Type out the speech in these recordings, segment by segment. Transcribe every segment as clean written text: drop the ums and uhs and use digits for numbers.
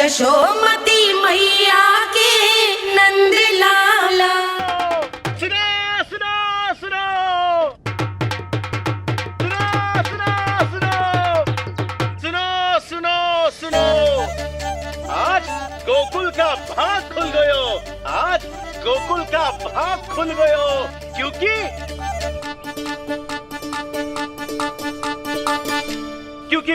यशोमती मैया के नंद लाला। सुनो सुनो सुनो सुनो सुनो सुनो, आज गोकुल का भाग खुल गयो, आज गोकुल का भाग खुल गयो, क्योंकि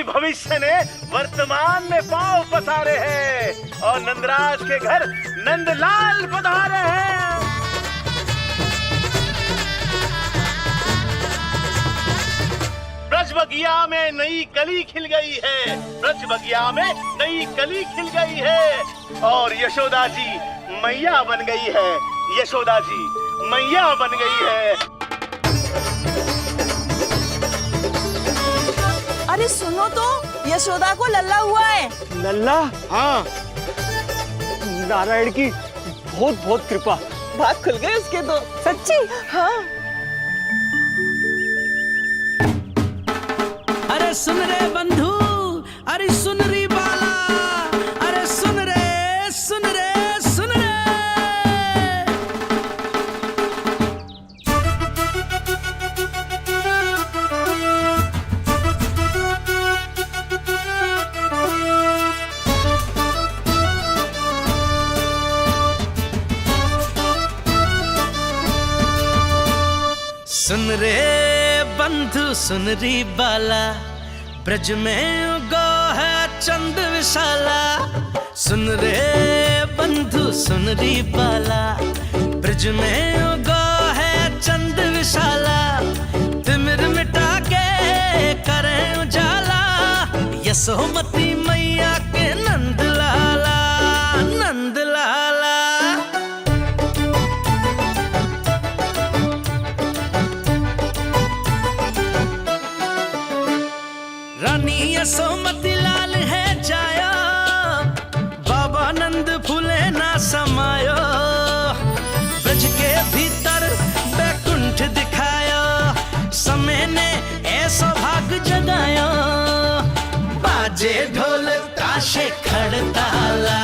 भविष्य ने वर्तमान में पांव पसारे हैं और नंदराज के घर नंदलाल पधारे हैं। ब्रज बगिया में नई कली खिल गई है, ब्रज बगिया में नई कली खिल गई है और यशोदा जी मैया बन गई है, यशोदा जी मैया बन गई है। अरे सुनो तो, यशोदा को लल्ला हुआ है। लल्ला? हाँ, नारायण की बहुत बहुत कृपा। भाग खुल गए उसके तो। सच्ची? हाँ। अरे सुन रे बंधु, अरे सुन री बाला, अरे सुन रे सुन रे सुन रे। सुन रे बंधु सुन री बाला, ब्रज में उगो है चंद विशाला। सुन रे बंधु सुन री बाला, ब्रज में उगो है चंद विशाला। तिमिर मिटा के करें उजाला, यशोमती मैया के नंद लाला, नंद लाला। रानी यशोमती लाल है जाया, बाबा नंद फूले ना समायो। ब्रज के भीतर बैकुंठ दिखायो, समय ने ऐसा भाग जगायो। बाजे ढोल ताशे खड़ताला,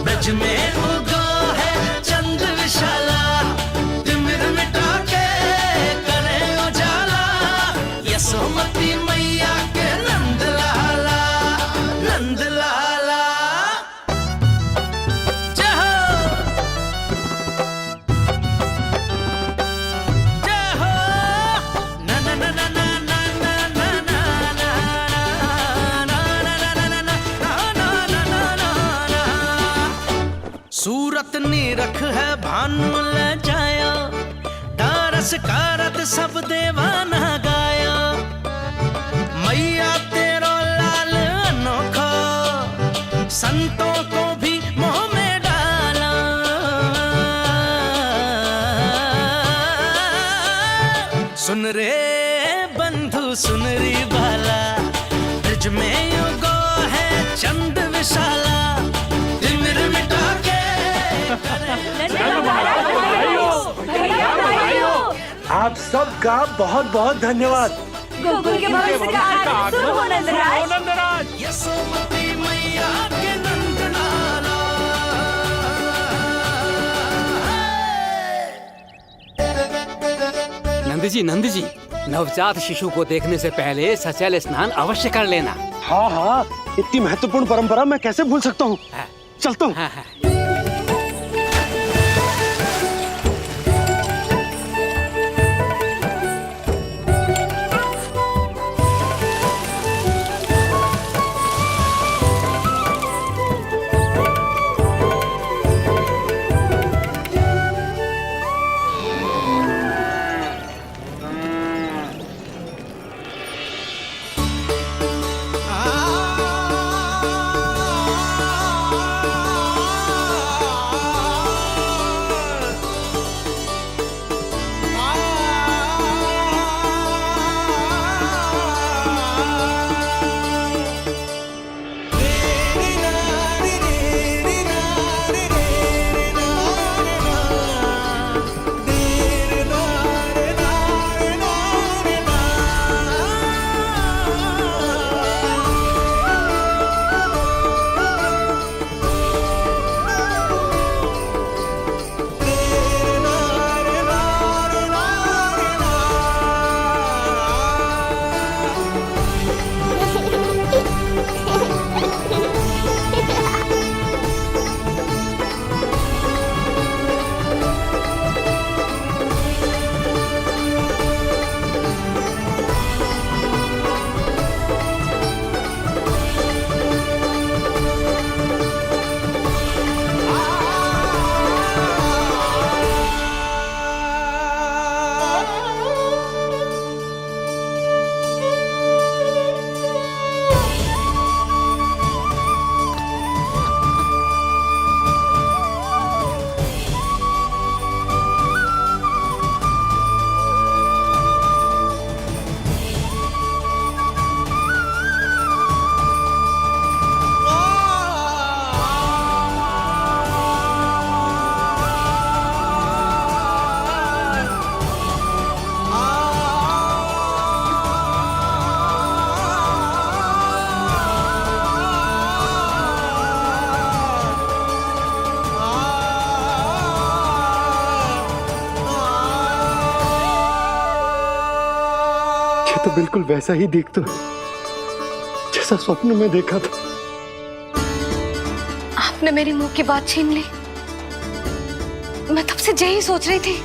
ब्रज में उगो है चंद विशाला। तिमिर मिटा के करे उजाला, यशोमती मैया के नंद लाला, नंद लाला। जय हो, जय हो। ना ना ना ना ना ना ना ना ना ना ना ना ना। सूरत निरख है भानु ले जाया, दारस कारत सब देवाना गाया। मैया तेरो लाल अनोखा, संतों को भी मोह में डाला। सुन रे बंधु सुन री बाला, ब्रज में उगो है चंद विशाला। तिमिर मिटा के आप सबका बहुत बहुत धन्यवाद। गोकुल के भविष्य का आरंभ शुरू हो नंदराज। यशोमती मैया के नंद लाला। नंद जी, नवजात शिशु को देखने से पहले सचैल स्नान अवश्य कर लेना। हाँ हाँ, इतनी महत्वपूर्ण परंपरा मैं कैसे भूल सकता हूँ। चलता हूँ। हाँ हाँ। तो बिल्कुल वैसा ही दिखता है जैसा स्वप्न में देखा था। आपने मेरी मुंह की बात छीन ली। मैं तब से यही सोच रही थी।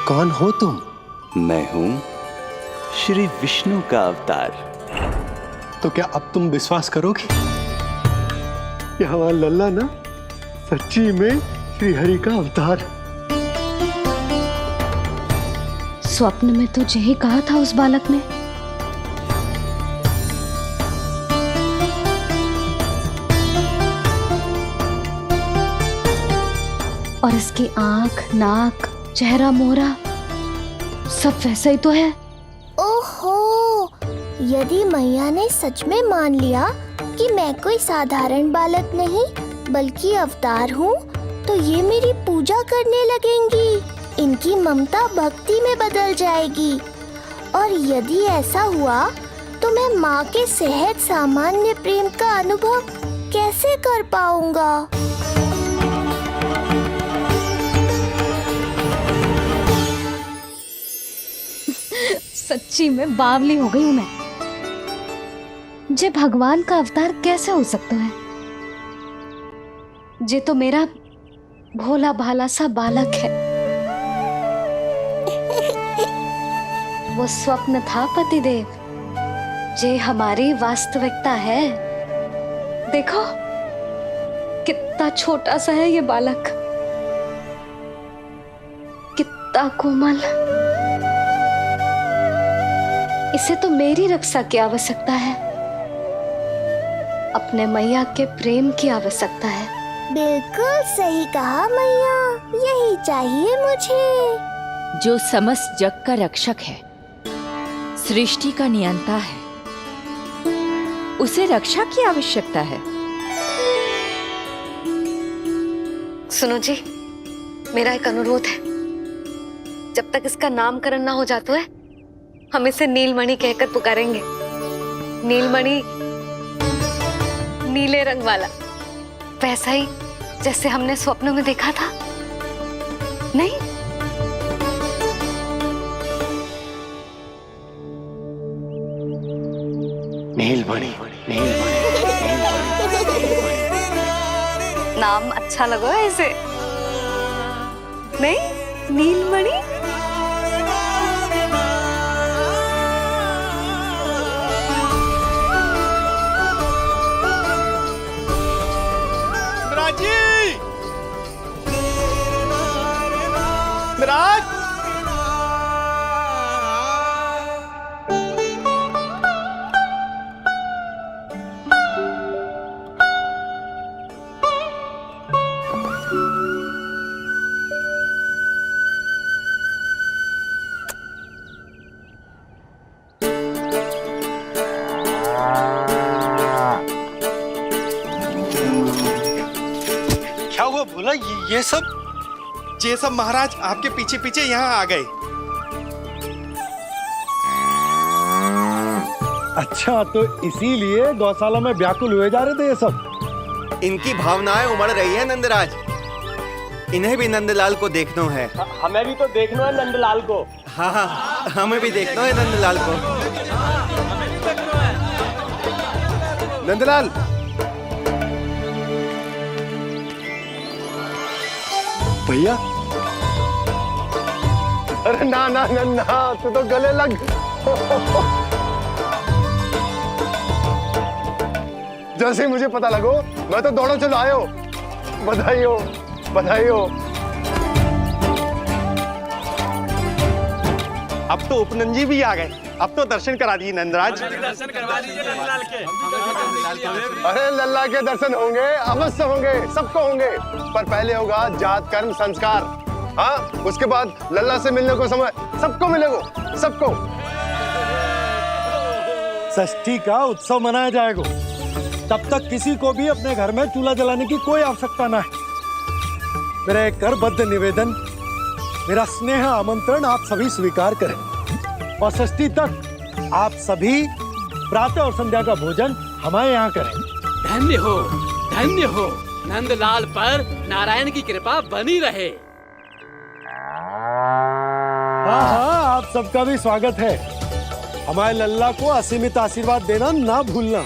कौन हो तुम? मैं हूं श्री विष्णु का अवतार। तो क्या अब तुम विश्वास करोगे कि हमारा लल्ला ना सच्ची में श्री हरि का अवतार? स्वप्न में तो यही कहा था उस बालक ने। और इसकी आंख, नाक, चेहरा, मोहरा सब वैसा ही तो है। ओहो, यदि मैया ने सच में मान लिया कि मैं कोई साधारण बालक नहीं बल्कि अवतार हूँ, तो ये मेरी पूजा करने लगेंगी। इनकी ममता भक्ति में बदल जाएगी। और यदि ऐसा हुआ तो मैं माँ के सहज सामान्य प्रेम का अनुभव कैसे कर पाऊंगा? सच्ची में बावली हो गई हूँ मैं। जे भगवान का अवतार कैसे हो सकता है? जे तो मेरा भोला भाला सा बालक है। वो स्वप्न था पतिदेव, जे हमारी वास्तविकता है। देखो कितना छोटा सा है ये बालक, कितना कोमल। इसे तो मेरी रक्षा की आवश्यकता है, अपने मैया के प्रेम की आवश्यकता है। बिल्कुल सही कहा मैया, यही चाहिए मुझे। जो समस्त जग का रक्षक है, सृष्टि का नियंता है, उसे रक्षा की आवश्यकता है। सुनो जी, मेरा एक अनुरोध है। जब तक इसका नामकरण ना हो जाता है, हम इसे नीलमणि कहकर पुकारेंगे। नीलमणि, नीले रंग वाला, वैसा ही जैसे हमने स्वप्न में देखा था। नहीं? नीलमणि, नाम अच्छा लगा है इसे? नहीं? नीलमणि? नंदराज, क्या हुआ भोला? ये सब महाराज आपके पीछे पीछे यहाँ आ गए। अच्छा, तो इसीलिए गौशाला में व्याकुल हुए जा रहे थे ये सब? इनकी भावनाएं उमड़ रही है नंदराज। इन्हें भी नंदलाल को देखना है। हमें भी तो देखना है नंदलाल को। हाँ हाँ, हमें भी देखना है नंदलाल को। नंदलाल, भैया। अरे ना ना ना ना, तू तो गले लग। जैसे ही मुझे पता लगो मैं तो दौड़ो चलो आयो। बधाई हो, बधाई हो। अब तो उपनंजी भी आ गए। अब तो दर्शन करा दिए नंदराज। दर्शन करवा दीजिए नंदलाल के। अरे लल्ला के दर्शन होंगे, अवश्य होंगे, सबको होंगे। पर पहले होगा जात कर्म संस्कार। हाँ, उसके बाद लल्ला से मिलने को समय सबको मिलेगा, सबको। षष्ठी का उत्सव मनाया जाएगा। तब तक किसी को भी अपने घर में चूल्हा जलाने की कोई आवश्यकता ना है। मेरा एक करबद्ध निवेदन, मेरा स्नेह आमंत्रण आप सभी स्वीकार करें और षष्ठी तक आप सभी प्रातः और संध्या का भोजन हमारे यहाँ करें। धन्य हो, धन्य हो। नंदलाल पर नारायण की कृपा बनी रहे। हाँ हाँ, आप सबका भी स्वागत है। हमारे लल्ला को असीमित आशीर्वाद देना ना भूलना।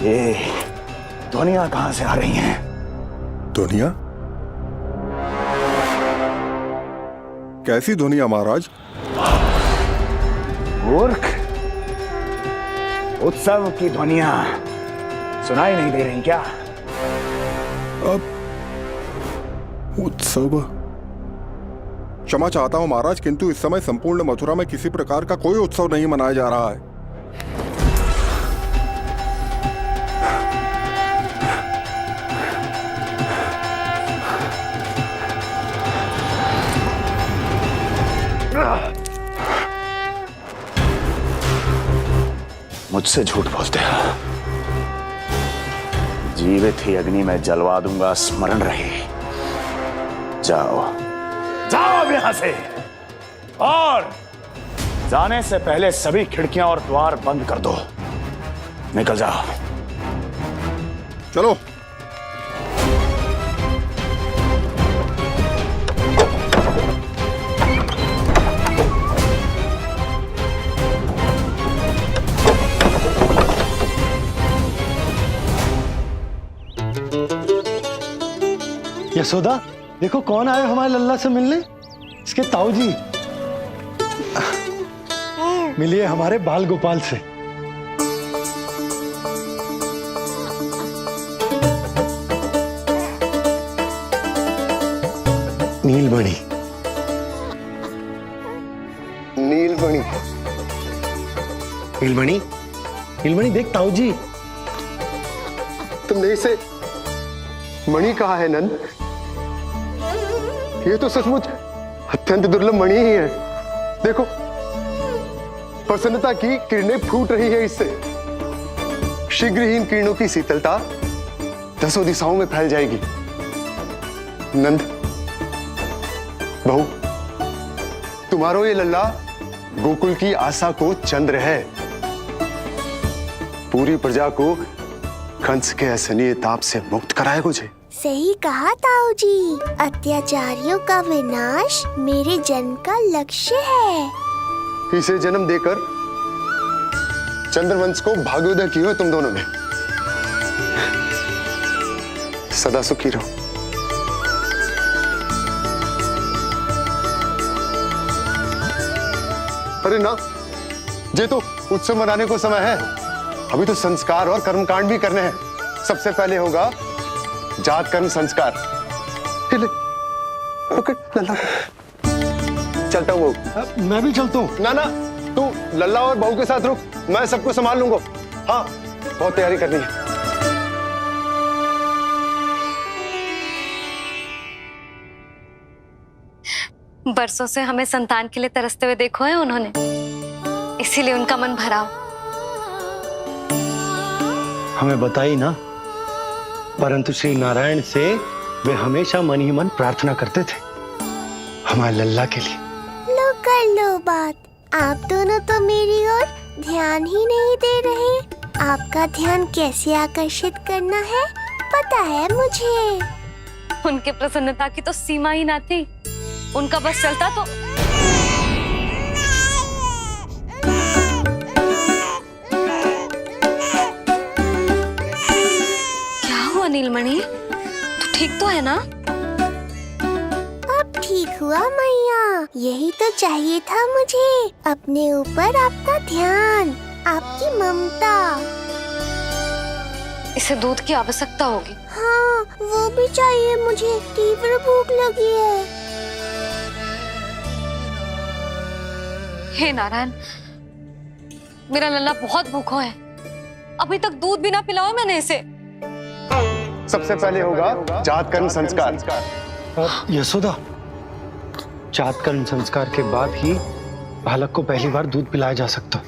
ये ध्वनियां कहां से आ रही हैं? ध्वनिया? कैसी ध्वनिया महाराज? मूर्ख, उत्सव की ध्वनियां सुनाई नहीं दे रही क्या? अब उत्सव? क्षमा चाहता हूं महाराज, किंतु इस समय संपूर्ण मथुरा में किसी प्रकार का कोई उत्सव नहीं मनाया जा रहा है। मुझसे झूठ बोलते हो। जीवित ही अग्नि में जलवा दूंगा, स्मरण रहे। जाओ जाओ अब यहां से, और जाने से पहले सभी खिड़कियां और द्वार बंद कर दो। निकल जाओ। चलो। यशोदा, देखो कौन आए हमारे लल्ला से मिलने। इसके ताऊ जी। मिलिए हमारे बाल गोपाल से। नीलमणि, नीलमणि, नीलमणि, नीलमणि देख ताऊ जी। तुमने इसे मणि कहा है नंद? ये तो सचमुच अत्यंत दुर्लभ मणि ही है। देखो, प्रसन्नता की किरणें फूट रही है इससे। शीघ्र ही इन किरणों की शीतलता दसों दिशाओं में फैल जाएगी। नंद, बहू, तुम्हारो ये लल्ला गोकुल की आशा को चंद्र है। पूरी प्रजा को कंस के असहनीय ताप से मुक्त कराए मुझे। सही कहा ताऊ जी, अत्याचारियों का विनाश मेरे जन्म का लक्ष्य है। इसे जन्म देकर चंद्रवंश को भाग्योदय किए हो तुम दोनों ने। सदा सुखी रहो। अरे ना, ये तो उत्सव मनाने को समय है। अभी तो संस्कार और कर्मकांड भी करने हैं। सबसे पहले होगा जात कर्म संस्कार। ओके, लल्ला चलता हूँ। मैं भी चलता हूँ। ना ना, तू लल्ला और बहू के साथ रुक, मैं सबको संभाल लूंगा। हाँ, बहुत तैयारी करनी है। बरसों से हमें संतान के लिए तरसते हुए देखो है उन्होंने, इसीलिए उनका मन भरा हो। हमें बताई ना, परंतु श्री नारायण से वे हमेशा मन ही मन प्रार्थना करते थे हमारे लल्ला के लिए। लो कर लो बात। आप दोनों तो मेरी ओर ध्यान ही नहीं दे रहे। आपका ध्यान कैसे आकर्षित करना है पता है मुझे। उनके प्रसन्नता की तो सीमा ही ना थी। उनका बस चलता तो क्या हुआ नीलमणि, तू ठीक तो है ना? अब ठीक हुआ मैया, यही तो चाहिए था मुझे। अपने ऊपर आपका ध्यान, आपकी ममता। इसे दूध की आवश्यकता होगी। हाँ, वो भी चाहिए मुझे। तीव्र भूख लगी है। हे नारायण, मेरा लल्ला बहुत भूखा है। अभी तक दूध भी ना पिलाओ मैंने इसे। सबसे पहले होगा जात कर्म संस्कार। यशोदा, जात कर्म संस्कार के बाद ही बालक को पहली बार दूध पिलाया जा सकता।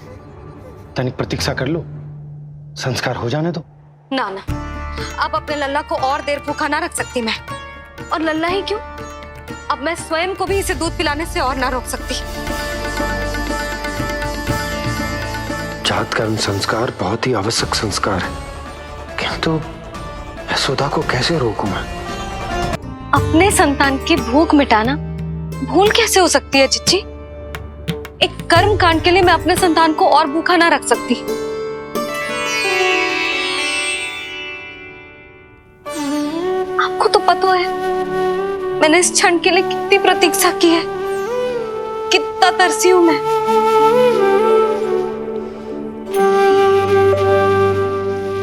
तनिक प्रतीक्षा कर लो, संस्कार हो जाने दो। ना ना, अब अपने लल्ला को और देर भूखा ना रख सकती मैं। और लल्ला ही क्यों, अब मैं स्वयं को भी इसे दूध पिलाने से और ना रोक सकती। जात कर्म संस्कार बहुत ही आवश्यक संस्कार है, किंतु यशोदा को कैसे रोकूं मैं? अपने संतान की भूख मिटाना भूल कैसे हो सकती है चिच्ची? एक कर्म कांड के लिए मैं अपने संतान को और भूखा ना रख सकती। आपको तो पता है मैंने इस क्षण के लिए कितनी प्रतीक्षा की है, कितना तरसी हूं मैं।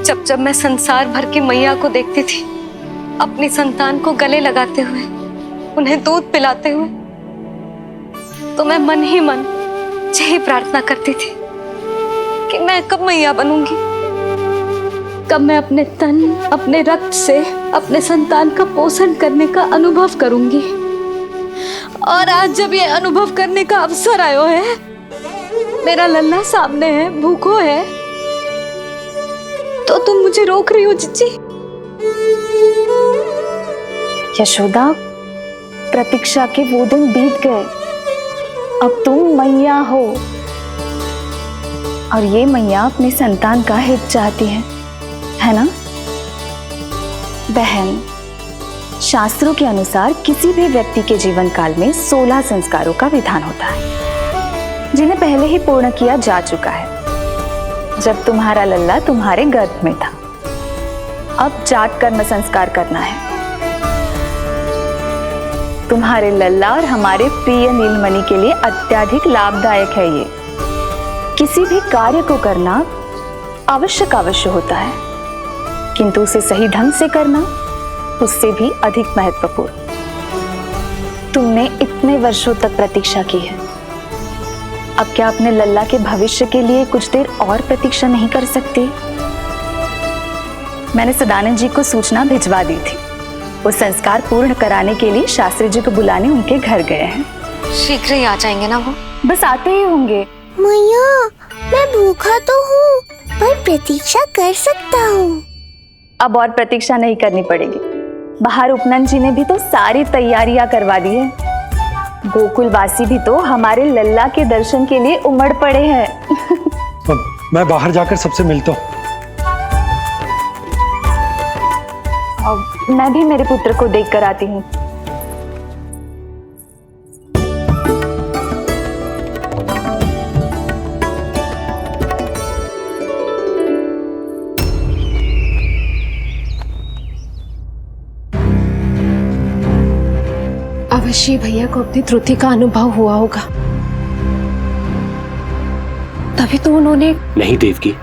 जब जब मैं संसार भर की मैया को देखती थी अपनी संतान को गले लगाते हुए, उन्हें दूध पिलाते हुए, तो मैं मन ही मन यही प्रार्थना करती थी कि मैं कब मैया बनूंगी, कब मैं अपने तन अपने रक्त से अपने संतान का पोषण करने का अनुभव करूंगी। और आज जब ये अनुभव करने का अवसर आयो है, मेरा लल्ला सामने है, भूखो है, तो तुम मुझे रोक रही हो चिच्ची? यशोदा, प्रतीक्षा के वो दिन बीत गए। अब तुम मैया हो और ये मैया अपने संतान का हित चाहती है ना? बहन, शास्त्रों के अनुसार किसी भी व्यक्ति के जीवन काल में 16 संस्कारों का विधान होता है, जिन्हें पहले ही पूर्ण किया जा चुका है जब तुम्हारा लल्ला तुम्हारे गर्भ में था। अब जात कर्म संस्कार करना है। तुम्हारे लल्ला और हमारे प्रिय नीलमणि के लिए अत्यधिक लाभदायक है ये। किसी भी कार्य को करना अवश्य होता है, किंतु उसे सही ढंग से करना उससे भी अधिक महत्वपूर्ण। तुमने इतने वर्षों तक प्रतीक्षा की है, अब क्या अपने लल्ला के भविष्य के लिए कुछ देर और प्रतीक्षा नहीं कर सकती? मैंने सदानंद जी को सूचना भिजवा दी थी। वो संस्कार पूर्ण कराने के लिए शास्त्री जी को बुलाने उनके घर गए हैं। शीघ्र ही आ जाएंगे ना वो? बस आते ही होंगे। मैया, मैं भूखा तो हूँ, पर प्रतीक्षा कर सकता हूँ। अब और प्रतीक्षा नहीं करनी पड़ेगी। बाहर उपनंद जी ने भी तो सारी तैयारियां करवा दी है। गोकुलवासी भी तो हमारे लल्ला के दर्शन के लिए उमड़ पड़े हैं। मैं बाहर जाकर सबसे मिलता हूँ। मैं भी मेरे पुत्र को देख कर आती हूँ। अवश्य भैया को अपनी त्रुटि का अनुभव हुआ होगा, तभी तो उन्होंने। नहीं देवकी,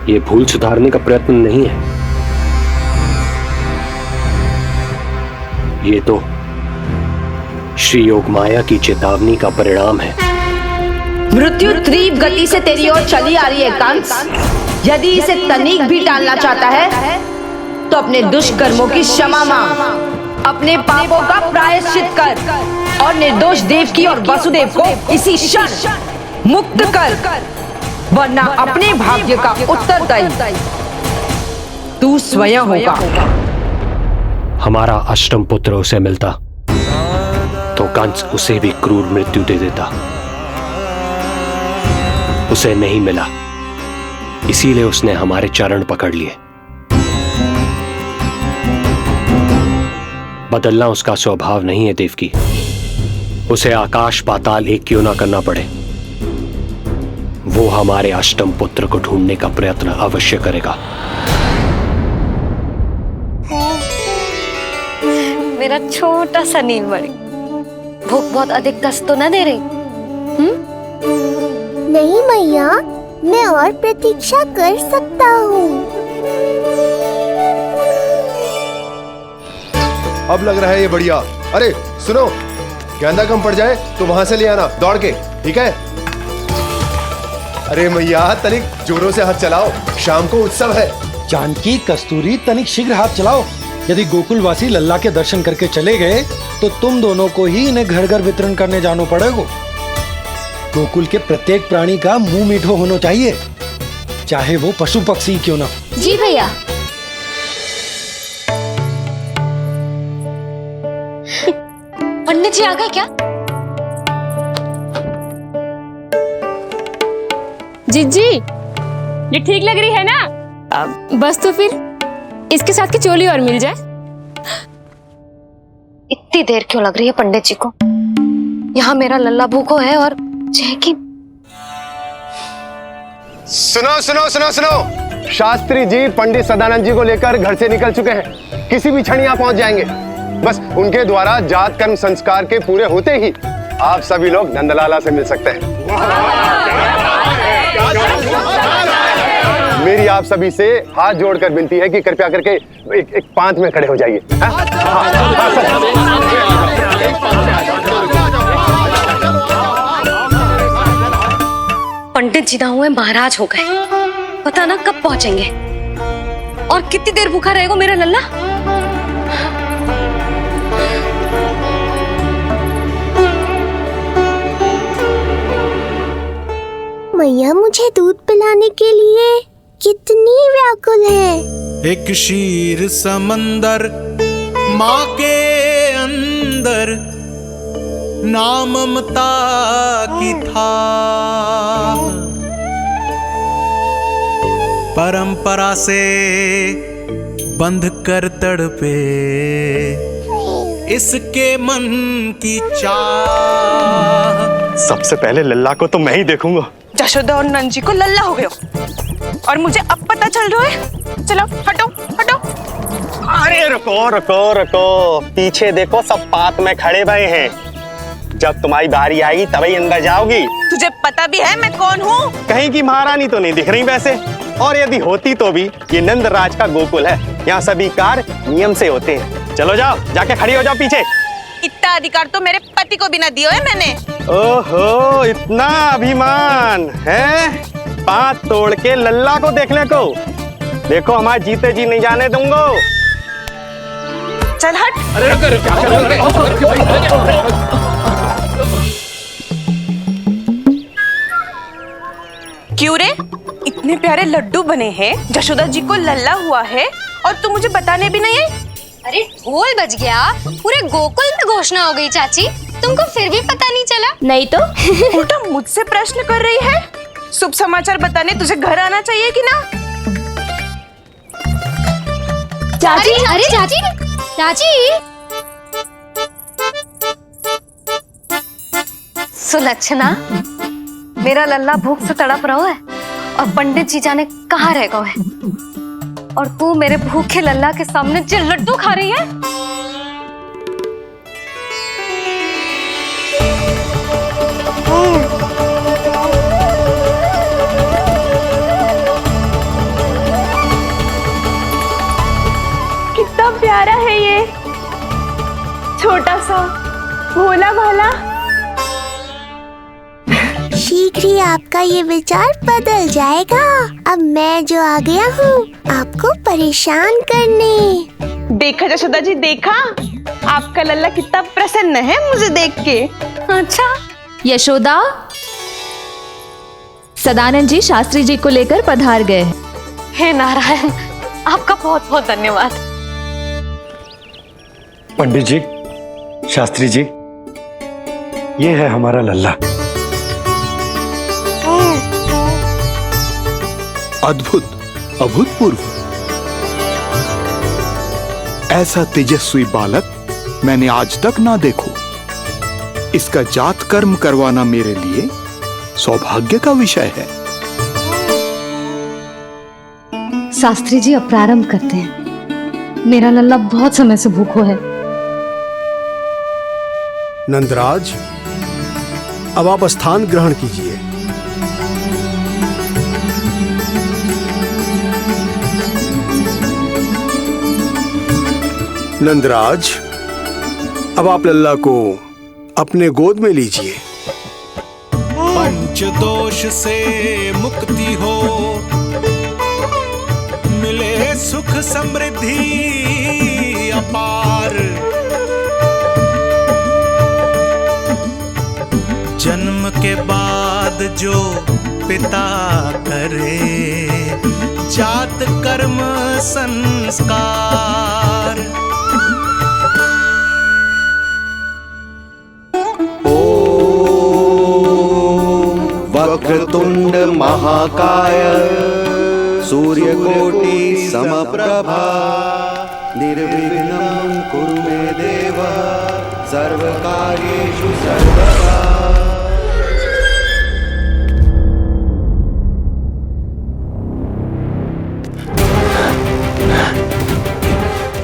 ये भूल सुधारने का प्रयत्न नहीं है, ये तो श्री योग माया की चेतावनी का परिणाम है। मृत्यु तीव्र गति से तेरी ओर चली आ रही है कंस। यदि इसे तनिक भी टालना चाहता है तो अपने दुष्कर्मों की क्षमा मांग, अपने पापों का प्रायश्चित कर और निर्दोष देवकी और वसुदेव को इसी क्षण मुक्त कर, वरना अपने भाग्य का उत्तरदायी तू स्वयं होगा। हमारा अष्टम पुत्र उसे मिलता तो कंस उसे भी क्रूर मृत्यु दे देता। उसे नहीं मिला, इसीलिए उसने हमारे चरण पकड़ लिए। बदलना उसका स्वभाव नहीं है देवकी। उसे आकाश पाताल एक क्यों ना करना पड़े, वो हमारे अष्टम पुत्र को ढूंढने का प्रयत्न अवश्य करेगा। मेरा छोटा सा नीलमणि, भूख बहुत अधिक कष्ट तो न दे रही? नहीं मैया, मैं और प्रतीक्षा कर सकता हूँ। अब लग रहा है ये बढ़िया। अरे सुनो, गेंदा कम पड़ जाए तो वहां से ले आना दौड़ के, ठीक है? अरे मैया तनिक जोरों से हाथ चलाओ, शाम को उत्सव है। जानकी, कस्तूरी, तनिक शीघ्र हाथ चलाओ। यदि गोकुलवासी लल्ला के दर्शन करके चले गए तो तुम दोनों को ही इन्हें घर घर वितरण करने जाना पड़ेगा। गोकुल के प्रत्येक प्राणी का मुंह मीठो होना चाहिए, चाहे वो पशु पक्षी क्यों ना। जी भैया। पंडित जी आ गए क्या? जीजी, ये ठीक लग रही है ना? बस तो फिर इसके साथ की चोली और मिल जाए। इतनी देर क्यों लग रही है पंडित जी को? यहाँ मेरा लल्ला भूखो है और जय की। सुनो सुनो सुनो सुनो, शास्त्री जी पंडित सदानंद जी को लेकर घर से निकल चुके हैं। किसी भी क्षण यहाँ पहुंच जाएंगे। बस उनके द्वारा जात कर्म संस्कार के पूरे होते ही आप सभी लोग नंदलाला से मिल सकते हैं। मेरी आप सभी से हाथ जोड़कर विनती है कि कृपया करके एक पांत में खड़े हो जाइए। पंडित जी ना हुए महाराज हो गए, पता ना कब पहुंचेंगे और कितनी देर भूखा रहेगा मेरा लल्ला। मैया मुझे दूध पिलाने के लिए कितनी व्याकुल है। एक शीर समंदर माँ के अंदर, नाम ममता की था, परंपरा से बंध कर तड़पे इसके मन की चाह। सबसे पहले लल्ला को तो मैं ही देखूंगा। यशोदा और नंद जी को लल्ला हो गए हो और मुझे अब पता चल रहा है। चलो हटो हटो। अरे रुको रुको रुको, पीछे देखो, सब पात में खड़े भये हैं। जब तुम्हारी बारी आएगी तभी अंदर जाओगी। तुझे पता भी है मैं कौन हूँ? कहीं की महारानी तो नहीं दिख रही वैसे, और यदि होती तो भी ये नंदराज का गोकुल है, यहाँ सभी कार्य नियम से होते हैं। चलो जाओ, जाके खड़ी हो जाओ पीछे। इतना अधिकार तो मेरे पति को भी ना दिया है मैंने। ओहो, इतना अभिमान है? पांव तोड़ के लल्ला को देखने को। देखो हमारे जीते जी नहीं जाने दूंगा। चल हट। क्यों रे, इतने प्यारे लड्डू बने हैं, यशोदा जी को लल्ला हुआ है और तू मुझे बताने भी नहीं है? अरे ढोल बज गया, पूरे गोकुल में घोषणा हो गई चाची, तुमको फिर भी पता नहीं चला? नहीं तो उल्टा मुझसे प्रश्न कर रही है। शुभ समाचार बताने तुझे घर आना चाहिए कि ना? चाची, अरे चाची, चाची। सुलक्षणा, मेरा लल्ला भूख से तड़प रहा है और पंडित जी जाने कहाँ रह गए हैं, और तू मेरे भूखे लल्ला के सामने जो लड्डू खा रही है। कितना प्यारा है ये, छोटा सा भोला भाला। शीघ्र ही आपका ये विचार बदल जाएगा। अब मैं जो आ गया हूँ आपको परेशान करने। देखा यशोदा जी, देखा आपका लल्ला कितना प्रसन्न है मुझे देख के। अच्छा यशोदा, सदानंद जी शास्त्री जी को लेकर पधार गए। हे नारायण, आपका बहुत बहुत धन्यवाद। पंडित जी, शास्त्री जी, ये है हमारा लल्ला। अद्भुत, अभूतपूर्व। ऐसा तेजस्वी बालक मैंने आज तक ना देखो। इसका जात कर्म करवाना मेरे लिए सौभाग्य का विषय है। शास्त्री जी अब प्रारंभ करते हैं। मेरा लल्ला बहुत समय से भूखो है, नंदराज, अब आप स्थान ग्रहण कीजिए। नंदराज, अब आप लल्ला को अपने गोद में लीजिए। पंच दोष से मुक्ति हो, मिले सुख समृद्धि अपार। जन्म के बाद जो पिता करे, जात कर्म संस्कार। वक्रतुंड महाकाय, सूर्यकोटि समप्रभा, निर्विघ्नं कुरु मे देव, सर्वकार्येषु सर्वदा।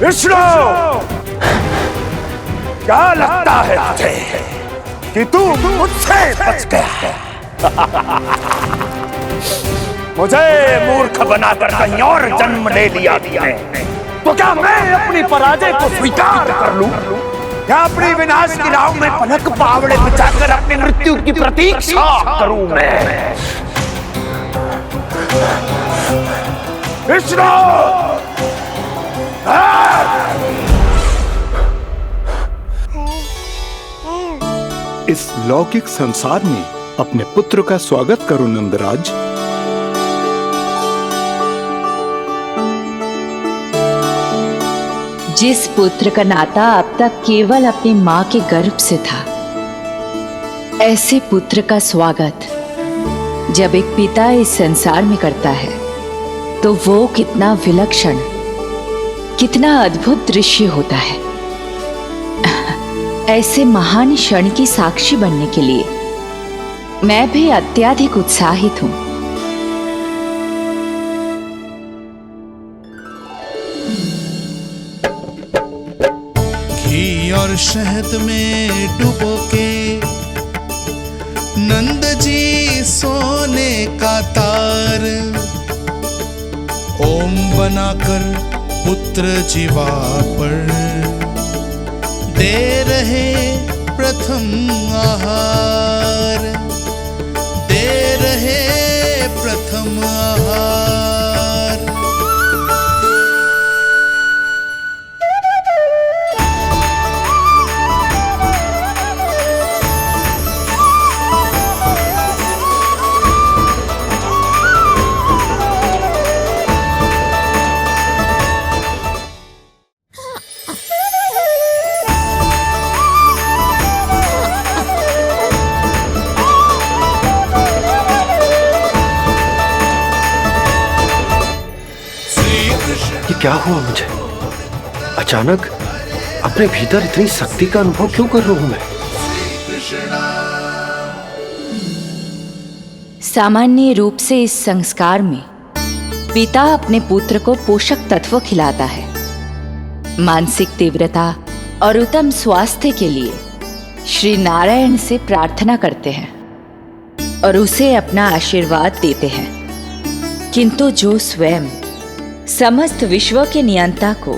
विष्णु, क्या लगता है तुझे कि तू मुझसे बच गया है? मुझे मूर्ख बनाकर कहीं और जन्म ले लिया तुमने, तो क्या मैं अपनी पराजय को स्वीकार कर लूं? क्या अपनी विनाश की राह में पलक पावड़े बिछाकर अपनी मृत्यु की प्रतीक्षा करूं मैं? विष्णु, इस लौकिक संसार में अपने पुत्र का स्वागत करो नंदराज। जिस पुत्र का नाता अब तक केवल अपनी मां के गर्भ से था, ऐसे पुत्र का स्वागत जब एक पिता इस संसार में करता है तो वो कितना विलक्षण, कितना अद्भुत दृश्य होता है। ऐसे महान क्षण की साक्षी बनने के लिए मैं भी अत्यधिक उत्साहित हूं। घी और शहद में डुबो के नंद जी सोने का तार, ओम बनाकर पुत्र जीवा पर दे रहे प्रथम आहार, दे रहे प्रथम आहार। क्या हुआ मुझे? अचानक अपने भीतर इतनी शक्ति का अनुभव क्यों कर रहा हूं मैं? सामान्य रूप से इस संस्कार में पिता अपने पुत्र को पोषक तत्व खिलाता है। मानसिक तीव्रता और उत्तम स्वास्थ्य के लिए श्री नारायण से प्रार्थना करते हैं और उसे अपना आशीर्वाद देते हैं। किंतु जो स्वयं समस्त विश्व के नियंता को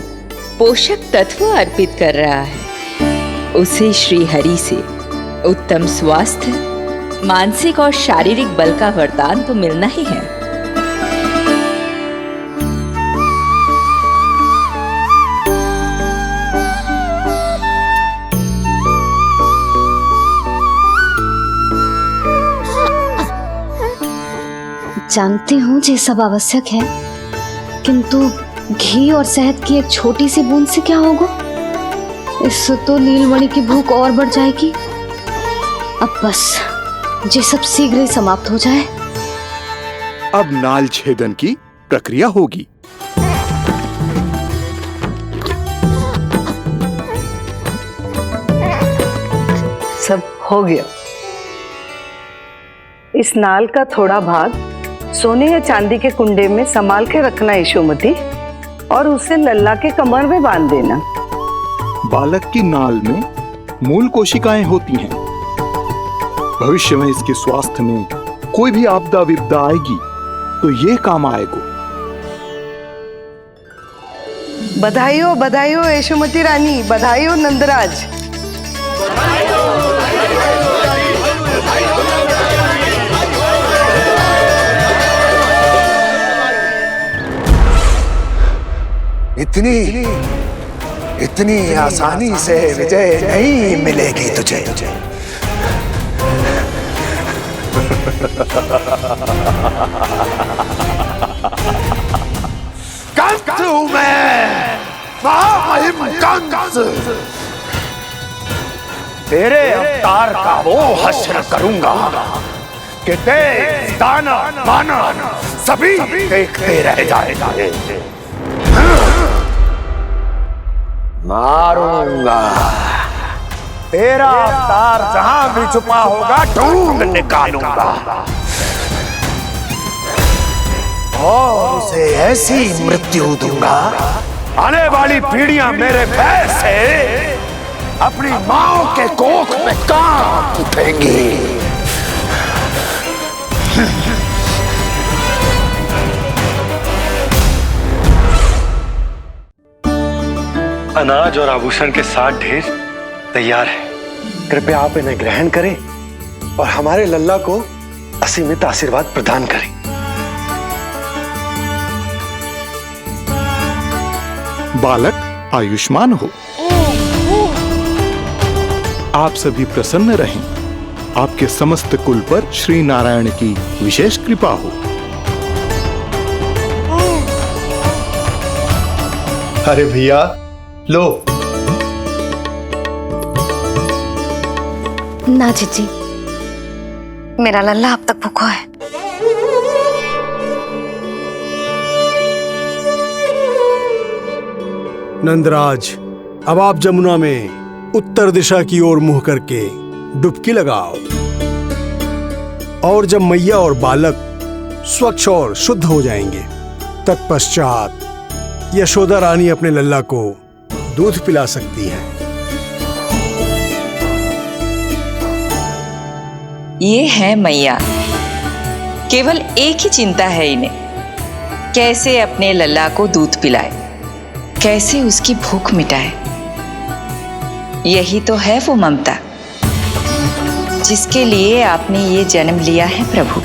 पोषक तत्व अर्पित कर रहा है, उसे श्री हरि से उत्तम स्वास्थ्य, मानसिक और शारीरिक बल का वरदान तो मिलना ही है। जानती हूँ ये सब आवश्यक है, किंतु घी और शहद की एक छोटी सी बूंद से क्या होगा? इससे तो नीलमणि की भूख और बढ़ जाएगी। अब बस ये सब शीघ्र ही समाप्त हो जाए। अब नाल छेदन की प्रक्रिया होगी। सब हो गया। इस नाल का थोड़ा भाग सोने या चांदी के कुंडे में संभाल के रखना यशोमती, और उसे लल्ला के कमर में बांध देना। बालक की नाल में मूल कोशिकाएं होती हैं। भविष्य में इसके स्वास्थ्य में कोई भी आपदा विपदा आएगी तो ये काम आएगा। बधाई हो यशोमती रानी, बधाई हो नंदराज। इतनी आसानी से विजय नहीं मिलेगी तुझे। कंस हूं मैं, महामहिम कंस। तेरे अवतार का वो हश्र करूंगा कि देश, दानव, मानव सभी देखते रह जाएंगे। मारूंगा, तेरा अवतार जहां भी छुपा होगा ढूंढ निकालूंगा और उसे ऐसी मृत्यु दूंगा, आने वाली पीढ़ियां मेरे भय से अपनी माओ के कोख में कांप उठेंगी। अनाज और आभूषण के साथ ढेर तैयार है। कृपया आप इन्हें ग्रहण करें और हमारे लल्ला को असीमित आशीर्वाद प्रदान करें। बालक आयुष्मान हो, आप सभी प्रसन्न रहें। आपके समस्त कुल पर श्री नारायण की विशेष कृपा हो। अरे भैया लो। ना जीजी, मेरा लल्ला अब तक भूखा है। नंदराज, अब आप जमुना में उत्तर दिशा की ओर मुंह करके डुबकी लगाओ और जब मैया और बालक स्वच्छ और शुद्ध हो जाएंगे तत्पश्चात यशोदा रानी अपने लल्ला को दूध पिला सकती है। ये है मैया, केवल एक ही चिंता है इन्हें, कैसे अपने लल्ला को दूध पिलाए, कैसे उसकी भूख मिटाए। यही तो है वो ममता जिसके लिए आपने ये जन्म लिया है प्रभु।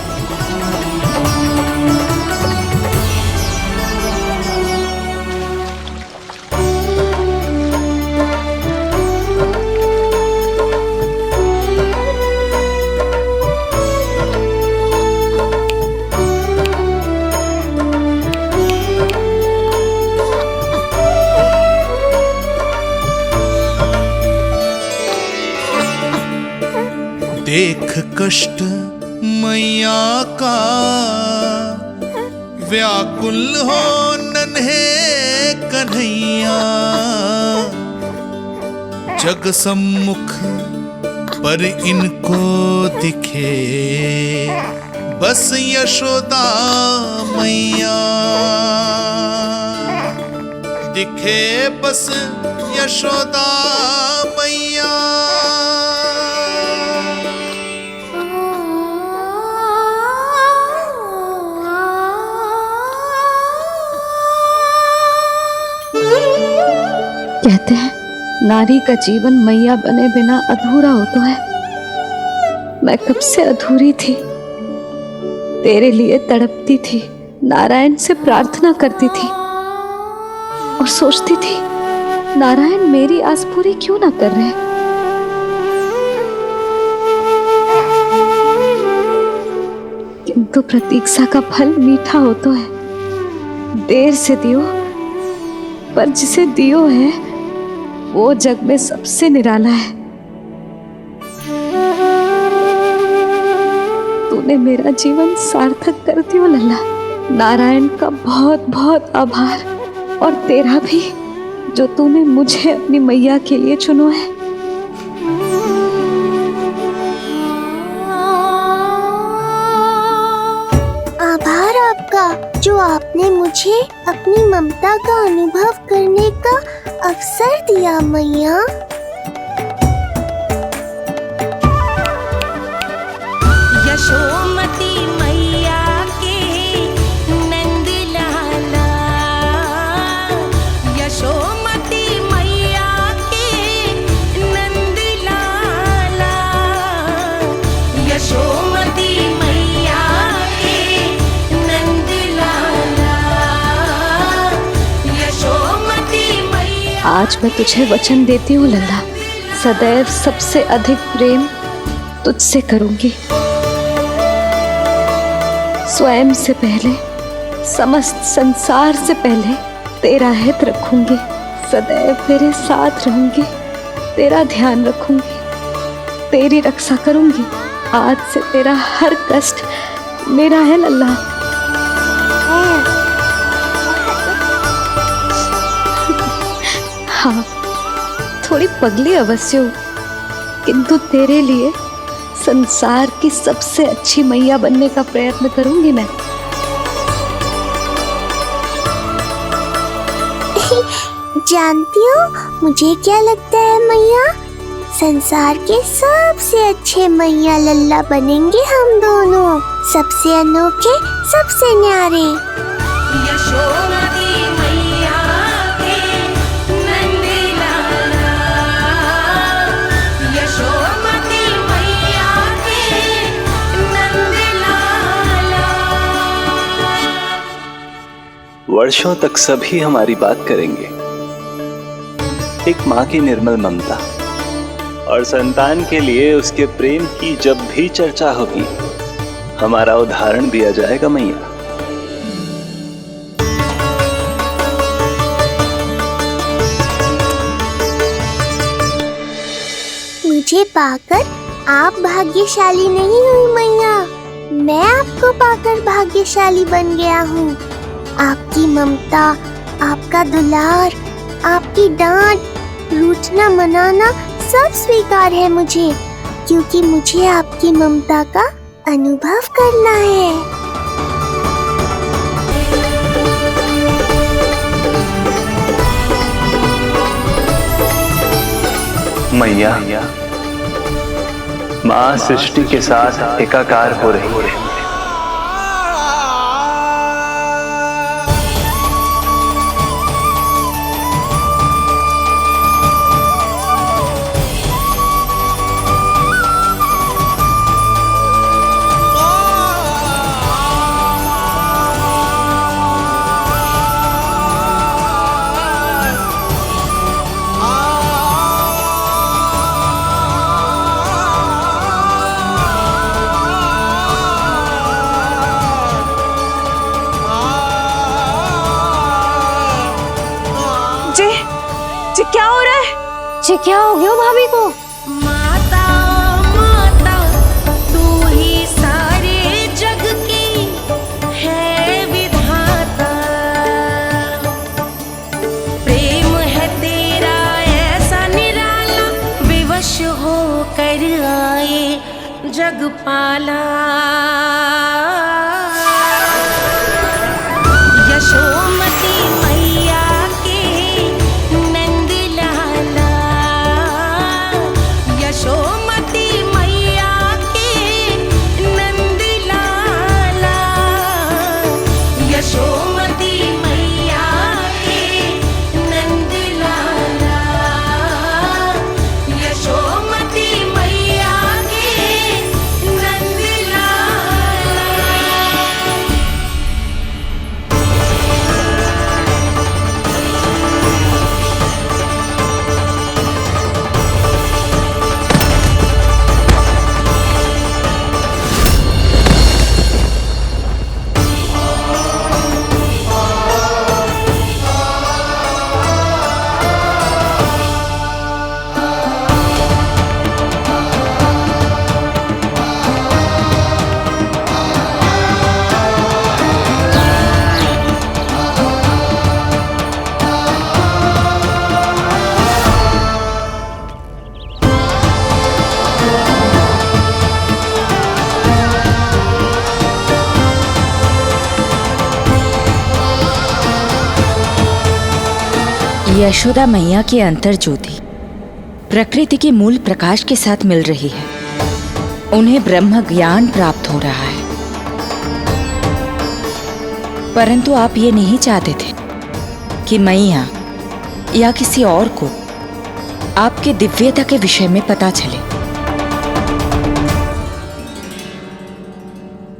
देख कष्ट मैया का, व्याकुल हो नन्हे कन्हैया। जग सम्मुख पर इनको दिखे बस यशोदा मैया, दिखे बस यशोदा मैया। कहते हैं नारी का जीवन मैया बने बिना अधूरा होता है। मैं कब से अधूरी थी, तेरे लिए तड़पती थी, नारायण से प्रार्थना करती थी और सोचती थी नारायण मेरी आस पूरी क्यों ना कर रहे। किंतु प्रतीक्षा का फल मीठा होता है। देर से दियो पर जिसे दियो है वो जग में सबसे निराला है। तूने मेरा जीवन सार्थक कर दियो लल्ला। नारायण का बहुत बहुत आभार और तेरा भी जो तूने मुझे अपनी मैया के लिए चुनो है। आभार आपका जो आपने मुझे अपनी ममता का अनुभव करने का अवसर दिया मैया। यशोमती मैया के नंद लाला, यशोमती मैया के नंद लाला, यशोमती मैया के नंद लाला, यशोमती मैया। आज मैं तुझे वचन देती हूँ लल्ला, सदैव सबसे अधिक प्रेम तुझसे करूंगी। स्वयं से पहले, समस्त संसार से पहले तेरा हित रखूंगी। सदैव तेरे साथ रहूंगी, तेरा ध्यान रखूंगी, तेरी रक्षा करूंगी। आज से तेरा हर कष्ट मेरा है लल्ला। हाँ, थोड़ी पगली अवश्य हूँ, किंतु तेरे लिए संसार की सबसे अच्छी मैया बनने का प्रयत्न करूंगी मैं। जानती हो मुझे क्या लगता है मैया? संसार के सबसे अच्छे मैया लल्ला बनेंगे हम दोनों, सबसे अनोखे, सबसे न्यारे। यशोमती मैया के नंद लाला, यशोमती मैया के नंद लाला। वर्षों तक सभी हमारी बात करेंगे। एक माँ की निर्मल ममता और संतान के लिए उसके प्रेम की जब भी चर्चा होगी, हमारा उदाहरण दिया जाएगा मैया। मुझे पाकर आप भाग्यशाली नहीं हुई मैया, मैं आपको पाकर भाग्यशाली बन गया हूँ। आपकी ममता, आपका दुलार, आपकी डांट, रूठना मनाना सब स्वीकार है मुझे, क्योंकि मुझे आपकी ममता का अनुभव करना है। मैया, माँ सृष्टि के साथ एकाकार हो रही है। जी क्या हो रहा है? जी क्या हो गया भाभी को? माता माता तू ही सारे जग की है विधाता, प्रेम है तेरा ऐसा निराला, विवश हो कर आए जग पाला। यशोमती मैया के नंद लाला, यशोमती मैया के नंद लाला, यशोमती मैया के नंद लाला, यशोमती मैया के नंद लाला। यशोदा मैया की अंतर ज्योति प्रकृति के मूल प्रकाश के साथ मिल रही है उन्हें ब्रह्म ज्ञान प्राप्त हो रहा है, परंतु आप ये नहीं चाहते थे कि मैया या किसी और को आपके दिव्यता के विषय में पता चले।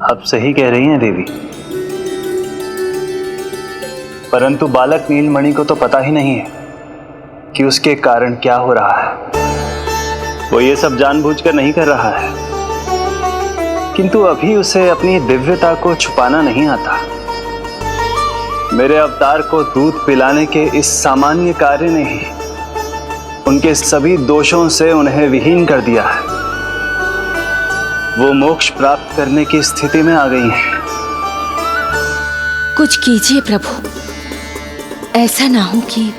आप सही कह रही हैं देवी, परंतु बालक नीलमणि को तो पता ही नहीं है कि उसके कारण क्या हो रहा है। वो ये सब जानबूझकर नहीं कर रहा है, किंतु अभी उसे अपनी दिव्यता को छुपाना नहीं आता। मेरे अवतार को दूध पिलाने के इस सामान्य कार्य ने ही उनके सभी दोषों से उन्हें विहीन कर दिया है। वो मोक्ष प्राप्त करने की स्थिति में आ गई हैं। कुछ कीजिए प्रभु, ऐसा ना हो कि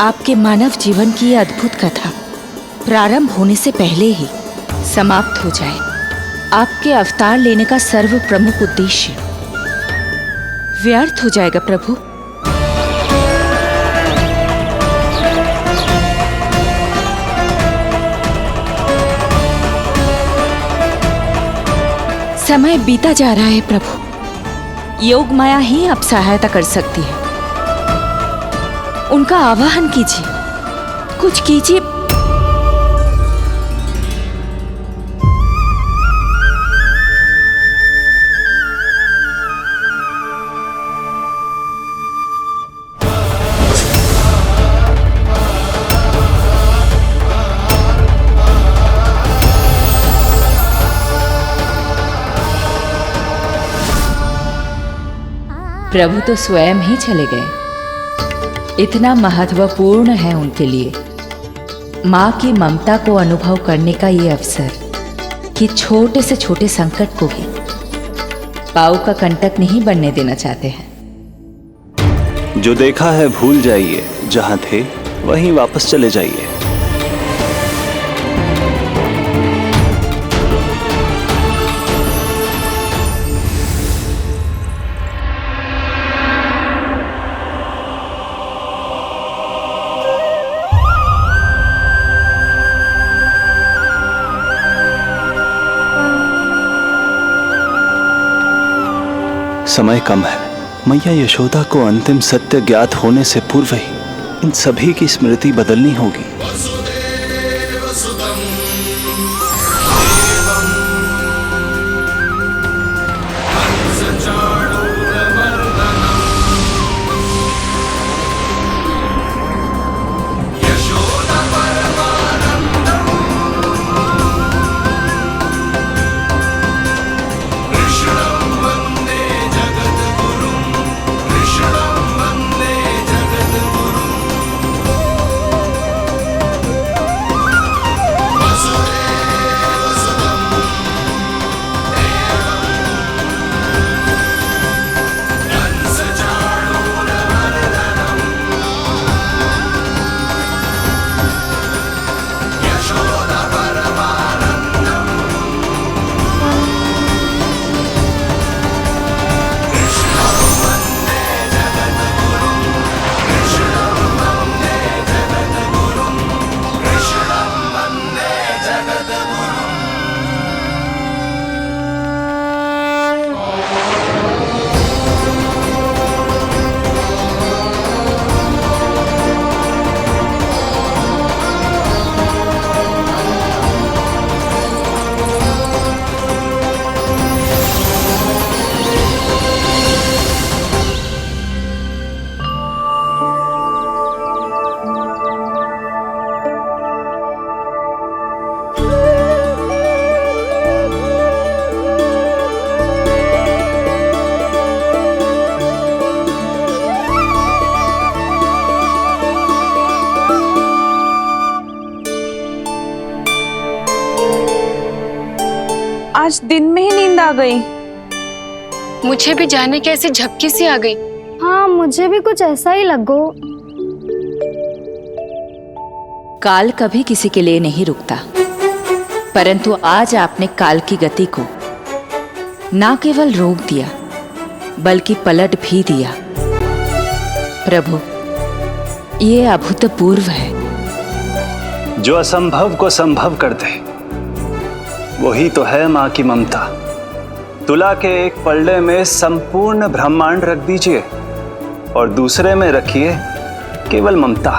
आपके मानव जीवन की यह अद्भुत कथा प्रारंभ होने से पहले ही समाप्त हो जाए। आपके अवतार लेने का सर्व प्रमुख उद्देश्य व्यर्थ हो जाएगा प्रभु। समय बीता जा रहा है प्रभु, योग माया ही अब सहायता कर सकती है। उनका आवाहन कीजिए, कुछ कीजिए। प्रभु तो स्वयं ही चले गए। इतना महत्वपूर्ण है उनके लिए माँ की ममता को अनुभव करने का ये अवसर कि छोटे से छोटे संकट को भी पाँव का कंटक नहीं बनने देना चाहते हैं। जो देखा है भूल जाइए, जहां थे वहीं वापस चले जाइए। समय कम है। मैया यशोदा को अंतिम सत्य ज्ञात होने से पूर्व ही इन सभी की स्मृति बदलनी होगी। आज दिन में ही नींद आ गई। मुझे भी जाने के ऐसी झपकी सी आ गई। हाँ, मुझे भी कुछ ऐसा ही लगो। काल कभी किसी के लिए नहीं रुकता, परंतु आज आपने काल की गति को ना केवल रोक दिया बल्कि पलट भी दिया। प्रभु, ये अभूतपूर्व है। जो असंभव को संभव कर दे वही तो है माँ की ममता। तुला के एक पलड़े में संपूर्ण ब्रह्मांड रख दीजिए और दूसरे में रखिए केवल ममता,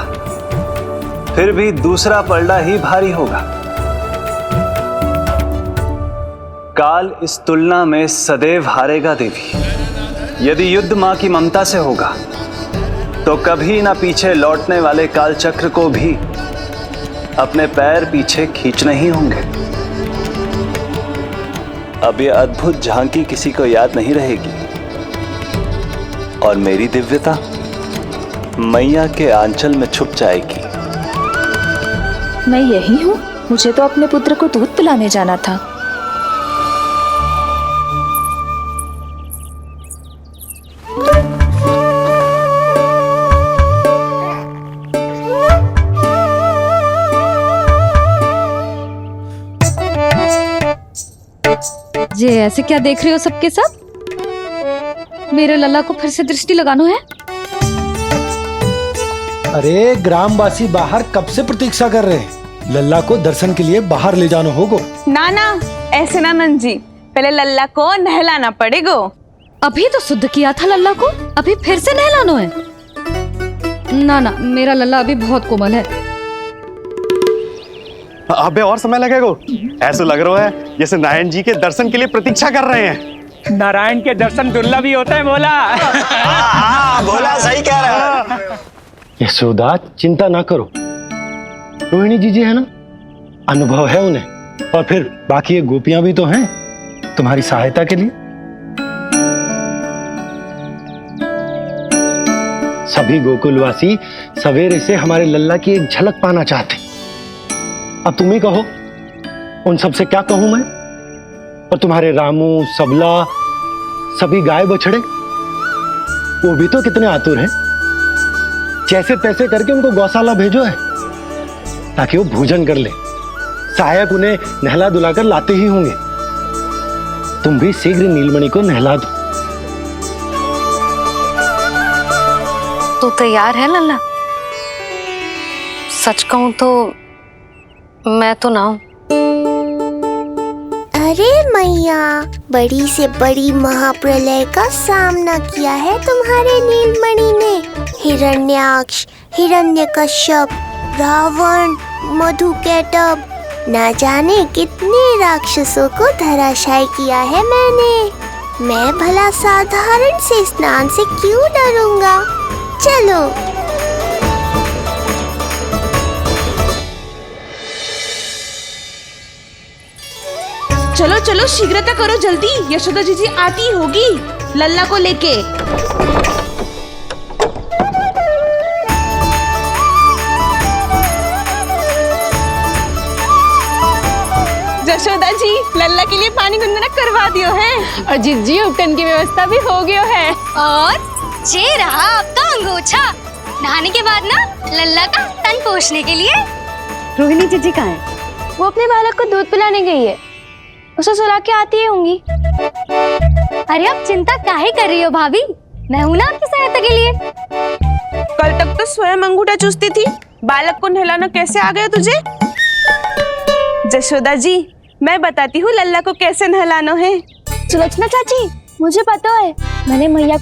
फिर भी दूसरा पलड़ा ही भारी होगा। काल इस तुलना में सदैव हारेगा देवी। यदि युद्ध मां की ममता से होगा तो कभी ना पीछे लौटने वाले काल चक्र को भी अपने पैर पीछे खींचने ही होंगे। अब ये अद्भुत झांकी किसी को याद नहीं रहेगी और मेरी दिव्यता मैया के आंचल में छुप जाएगी। मैं यही हूँ। मुझे तो अपने पुत्र को दूध पिलाने जाना था। ये ऐसे क्या देख रहे हो सबके सब? मेरे लल्ला को फिर से दृष्टि लगाना है? अरे ग्रामवासी बाहर कब से प्रतीक्षा कर रहे हैं। लल्ला को दर्शन के लिए बाहर ले जाना होगा। ना ना, ऐसे ना नंद जी, पहले लल्ला को नहलाना पड़ेगा। अभी तो शुद्ध किया था लल्ला को, अभी फिर से नहलाना है? ना ना, मेरा लल्ला अभी बहुत कोमल है। अबे और समय लगेगा। ऐसा लग रहा है जैसे नारायण जी के दर्शन के लिए प्रतीक्षा कर रहे हैं। नारायण के दर्शन दुर्लभ ही होता है बोला। बोला सही कह रहा है। यशोदा चिंता ना करो, रोहिणी जी है ना, अनुभव है उन्हें, और फिर बाकी ये गोपियां भी तो हैं तुम्हारी सहायता के लिए। सभी गोकुलवासी सवेरे से हमारे लल्ला की एक झलक पाना चाहते। अब तुम ही कहो, उन सब से क्या कहूं मैं? और तुम्हारे रामू, सबला, सभी गाय बछड़े, वो भी तो कितने आतुर हैं। जैसे तैसे करके उनको गौशाला भेजो है ताकि वो भोजन कर ले। सहायक उन्हें नहला धुलाकर लाते ही होंगे। तुम भी शीघ्र नीलमणि को नहला दो। तू तैयार है लल्ला? सच कहूं तो मैं तो ना हूं। अरे मैया, बड़ी से बड़ी महाप्रलय का सामना किया है तुम्हारे नीलमणि ने। हिरण्याक्ष, हिरण्यकश्यप, रावण, मधुकैटभ, ना जाने कितने राक्षसों को धराशायी किया है मैंने। मैं भला साधारण से स्नान से क्यों डरूंगा? चलो। चलो चलो, शीघ्रता करो जल्दी, यशोदा जी आती होगी लल्ला को लेके। यशोदा जी, लल्ला के लिए पानी गुनगुना करवा दियो है, और जिज्जी उपटन की व्यवस्था भी हो गयो है। और ये रहा आपका अंगोछा, नहाने के बाद ना लल्ला का तन पोंछने के लिए। रोहिणी जीजी कहाँ है? वो अपने बालक को दूध पिलाने गई है, उसे सुला के आती ही होंगी। अरे आप चिंता काहे कर रही हो भाभी, मैं हूं ना आपकी सहायता के लिए। कल तक तो स्वयं अंगूठा चूसती थी, बालक को नहलाना कैसे आ गया तुझे? यशोदा जी, मैं बताती हूँ लल्ला को कैसे नहलाना है। सुलक्षणा चाची, मुझे पता है, मैंने मैया को